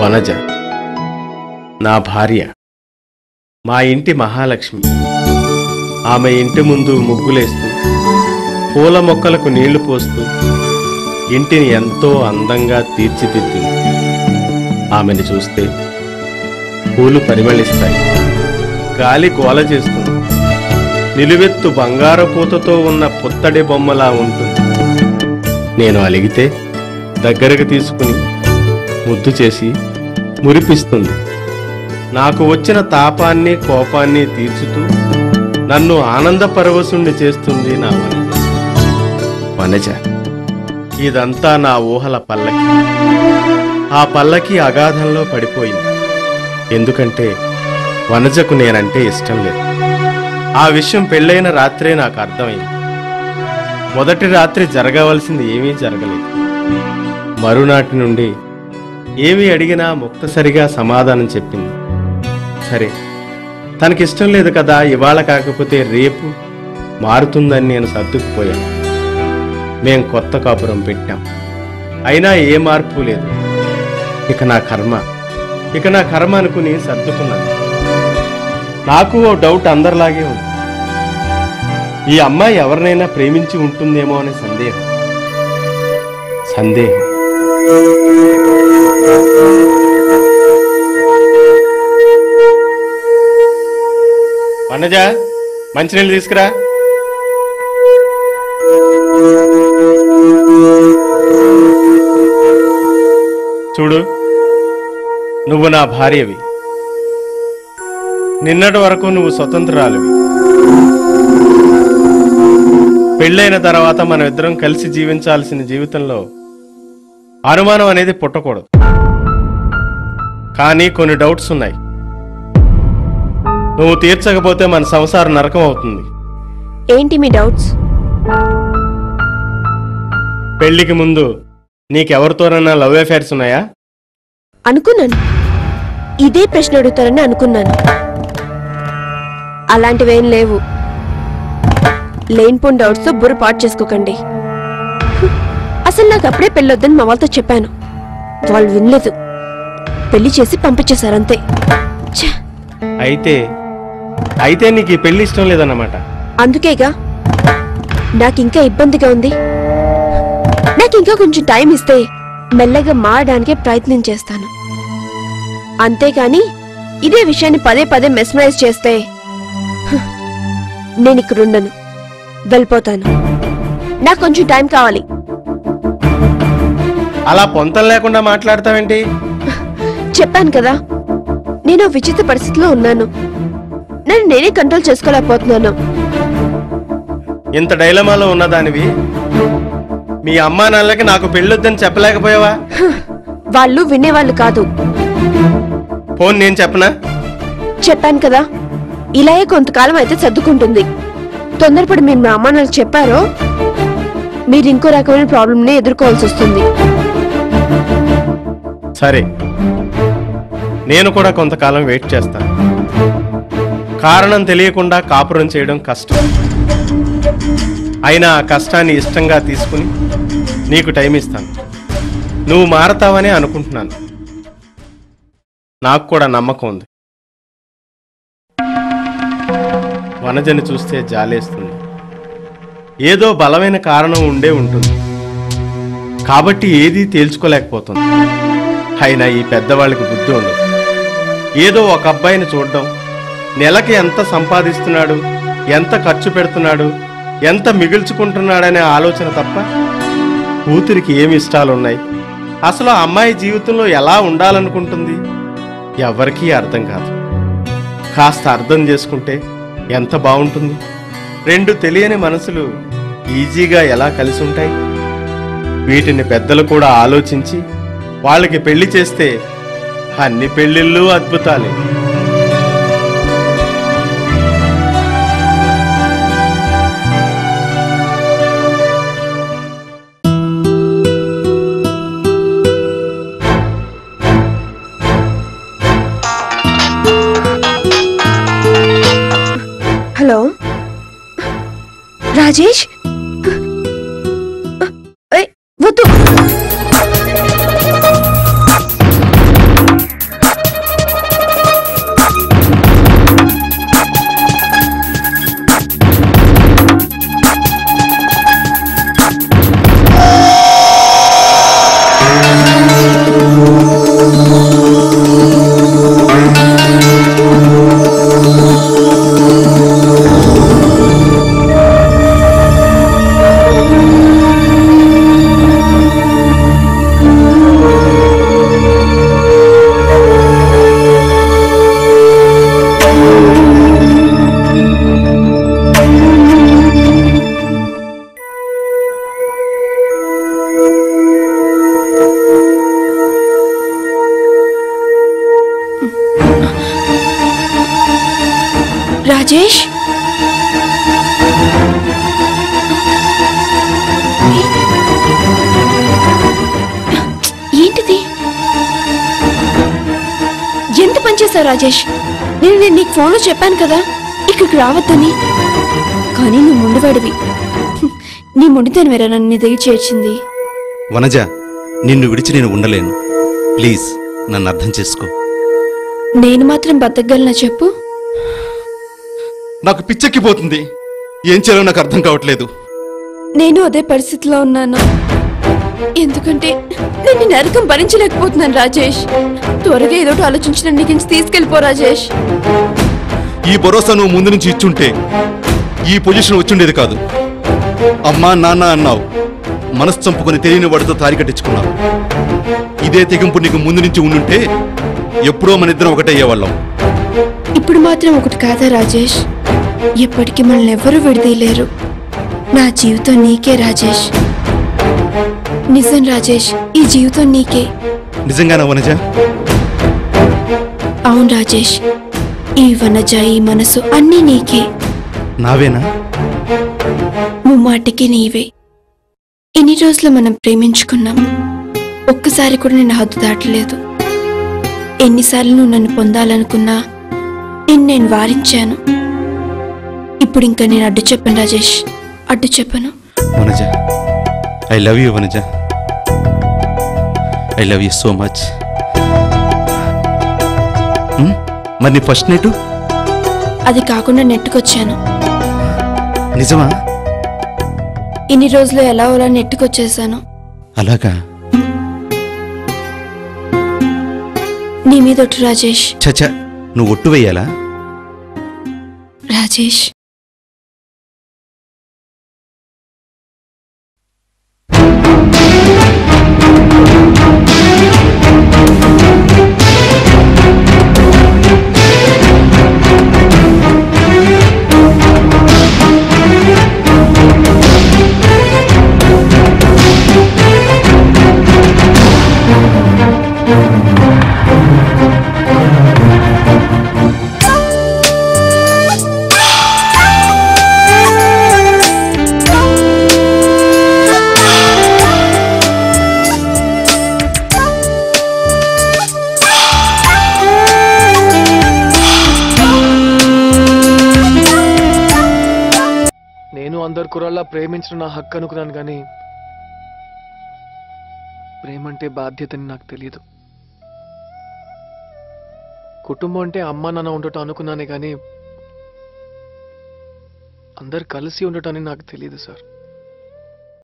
వనజ నా భార్య, మా ఇంటి మహాలక్ష్మి. ఆమె ఇంటి ముందు ముగ్గులేస్తూ, పూల మొక్కలకు నీళ్లు పోస్తూ ఇంటిని ఎంతో అందంగా తీర్చిదిద్దింది. ఆమెను చూస్తే పూలు పరిమళిస్తాయి, గాలి గోల చేస్తుంది, నిలువెత్తు బంగారు పూతతో ఉన్న పుత్తడి బొమ్మలా ఉంటుంది. నేను అలిగితే దగ్గరకు తీసుకుని ముద్దు చేసి మురిపిస్తుంది. నాకు వచ్చిన తాపాన్ని కోపాన్ని తీర్చుతూ నన్ను ఆనంద పరవశుణ్ణి చేస్తుంది నా వనజ. ఇదంతా నా ఊహల పల్లకి. ఆ పల్లకి అగాధంలో పడిపోయింది. ఎందుకంటే వనజకు నేనంటే ఇష్టం లేదు. ఆ విషయం పెళ్ళైన రాత్రే నాకు అర్థమైంది. మొదటి రాత్రి జరగవలసింది ఏమీ జరగలేదు. మరునాటి నుండి ఏమి అడిగినా ముక్తసరిగా సమాధానం చెప్పింది. సరే, తనకిష్టం లేదు కదా, ఇవాళ కాకపోతే రేపు మారుతుందని నేను సర్దుకుపోయాను. మేం కొత్త కాపురం పెట్టాం. అయినా ఏ మార్పు లేదు. ఇక నా కర్మ అనుకుని సర్దుకున్నాను. నాకు ఓ డౌట్ అందరిలాగే ఉంది. ఈ అమ్మాయి ఎవరినైనా ప్రేమించి ఉంటుందేమో అనే సందేహం. వనజ, మంచినీళ్ళు తీసుకురా. చూడు, నువ్వు నా భార్యవి. నిన్నటి వరకు నువ్వు స్వతంత్రాలువి. పెళ్ళైన తర్వాత మనం ఇద్దరం కలిసి జీవించాల్సిన జీవితంలో అనుమానం అనేది పుట్టకూడదు. కానీ కొన్ని డౌట్స్ ఉన్నాయి. నువ్వు తీర్చకపోతే మన సంసారం నరకం అవుతుంది. ఏంటి మీ డౌట్స్? పెళ్లికి ముందు నీకెవరితోనన్నా లవ్ అఫైర్స్ ఉన్నాయా? అనుకున్నాను, ఇదే ప్రశ్న అడుగుతారని అనుకున్నాను. అలాంటివేం లేవు. లేనిపోని డౌట్స్తో బుర్ర పాటు చేసుకోకండి. అసలు నాకు అప్పుడే పెళ్ళొద్దని మా వాళ్ళతో చెప్పాను. వాళ్ళు వినలేదు. పెళ్లి చేసి పంపించేశారంతే. అయితే నీకు ఈ పెళ్లి ఇష్టం లేదన్నమాట. అందుకేగా నాకింకా ఇబ్బందిగా ఉంది. నాకింకా కొంచెం టైం ఇస్తే మెల్లగా మారడానికే ప్రయత్నం చేస్తాను. అంతేకాని ఇదే విషయాన్ని పదే పదే మెస్మరైజ్ చేస్తే నేను ఇక్కడ ఉండను, వెళ్ళిపోతాను. నాకు కొంచెం టైం కావాలి. అలా పొంతం లేకుండా మాట్లాడతావేంటి? చెప్పాను కదా, నేను విచిత్ర పరిస్థితిలో ఉన్నాను. నన్ను నేనే కంట్రోల్ చేసుకోలేకపోతున్నాను. ఇంత డైలమాలో ఉన్నదానివి మీ అమ్మా నాన్నలకి నాకు పెళ్ళొద్దని చెప్పలేకపోయావా? వాళ్ళు వినేవాళ్ళు కాదు. ఫోన్ నేను చెప్పనా? చెప్పాను కదా, ఇలాగే కొంతకాలం అయితే సర్దుకుంటుంది. తొందరపడి మీరు మా అమ్మా నాన్నలకు చెప్పారో మీరు ఇంకో రకమైన ప్రాబ్లంని ఎదుర్కోవాల్సి వస్తుంది. సరే, నేను కూడా కొంతకాలం వెయిట్ చేస్తాను. కారణం తెలియకుండా కాపురం చేయడం కష్టం. అయినా ఆ కష్టాన్ని ఇష్టంగా తీసుకుని నీకు టైం ఇస్తాను. నువ్వు మారతావనే అనుకుంటున్నాను. నాకు కూడా నమ్మకం ఉంది. వనజని చూస్తే జాలేస్తుంది. ఏదో బలమైన కారణం ఉండే ఉంటుంది కాబట్టి ఏదీ తేల్చుకోలేకపోతుంది. అయినా ఈ పెద్దవాళ్ళకి బుద్ధి ఉండదు. ఏదో ఒక అబ్బాయిని చూడడం, నెలకి ఎంత సంపాదిస్తున్నాడు, ఎంత ఖర్చు పెడుతున్నాడు, ఎంత మిగుల్చుకుంటున్నాడనే ఆలోచన తప్ప కూతురికి ఏమి ఇష్టాలున్నాయి, అసలు ఆ అమ్మాయి జీవితంలో ఎలా ఉండాలనుకుంటుంది ఎవరికీ అర్థం కాదు. కాస్త అర్థం చేసుకుంటే ఎంత బాగుంటుంది. రెండు తెలియని మనసులు ఈజీగా ఎలా కలిసి ఉంటాయి. వీటిని పెద్దలు కూడా ఆలోచించి వాళ్ళకి పెళ్లి చేస్తే అన్ని పెళ్లిళ్ళు అద్భుతాలే. హలో రాజేష్, వద్దు. రాజేష్, ఏంటిది? ఎంత పనిచేశావు రాజేష్? నేను నీకు ఫోన్లో చెప్పాను కదా ఇక్కడికి రావద్దని. కానీ నువ్వు ముందువాడివి. నీ మొండితనం వేరే నన్ను నీ దగ్గర చేర్చింది. వనజ, నిన్ను విడిచి నేను ఉండలేను. ప్లీజ్ నన్ను అర్థం చేసుకో. నేను మాత్రం బతకగలనా చెప్పు? నాకు పిచ్చెక్కిపోతుంది. ఏం చేయాలో నాకు అర్థం కావట్లేదు. నేను అదే పరిస్థితిలో ఉన్నాను. ఎందుకంటే నేను ఈ నరకం భరించలేకపోతున్నాను రాజేష్. త్వరగా ఏదోటి ఆలోచించి నన్ను నీకు తీసుకెళ్ళిపో రాజేష్. ఈ భరోసా నువ్వు ముందు నుంచి ఇచ్చుంటే ఈ పొజిషన్ వచ్చుండేది కాదు. అమ్మా నాన్న అన్నావు, మనసు చంపుకొని తెలియని వాడితో తారి కట్టించుకున్నావు. ఇదే తెగింపు నీకు ముందు నుంచి ఉండుంటే ఎప్పుడో మన ఇద్దరం ఒకటయ్యేవాళ్ళం. ఇప్పుడు మాత్రం ఒకటి కాదా రాజేష్? ఎప్పటికీ మనల్ని ఎవరూ విడదీయలేరు. నా జీవితం నీకే రాజేష్. నిజం రాజేష్, ఈ జీవితం నీకే. నిజంగానా వనజ? అవును రాజేష్, ఈ వనజ, ఈ మనసు అన్నీ నీకే. నావేనా? ముమ్మాటికి నీవే. ఎన్ని రోజులు మనం ప్రేమించుకున్నాం. ఒక్కసారి కూడా నేను హద్దు దాటలేదు. ఎన్నిసార్లు నువ్వు నన్ను పొందాలనుకున్నా నేను వారించాను. ఇప్పుడు ఇంకా నేను అడ్డు చెప్పను రాజేష్, అడ్డు చెప్పను. Vanaja, I love you Vanaja. I love you so much. మరి నీ ఫస్ట్ నైటు? అది కాకుండా నెట్టుకొచ్చాను. నిజమా? ఇన్ని రోజులు ఎలా నెట్టుకొచ్చేసాను. అలాగా? నీ మీదొట్టు రాజేష్. చచ్చా, నువ్వు ఒట్టు వేయాలా? రాజేష్, అందరు కుర్రాళ్ళ ప్రేమించిన నా హక్కు అనుకున్నాను, కానీ ప్రేమ అంటే బాధ్యతని నాకు తెలియదు. కుటుంబం అంటే అమ్మ నాన్న ఉండటం అనుకున్నానే, కానీ అందరు కలిసి ఉండటాన్ని నాకు తెలియదు సార్.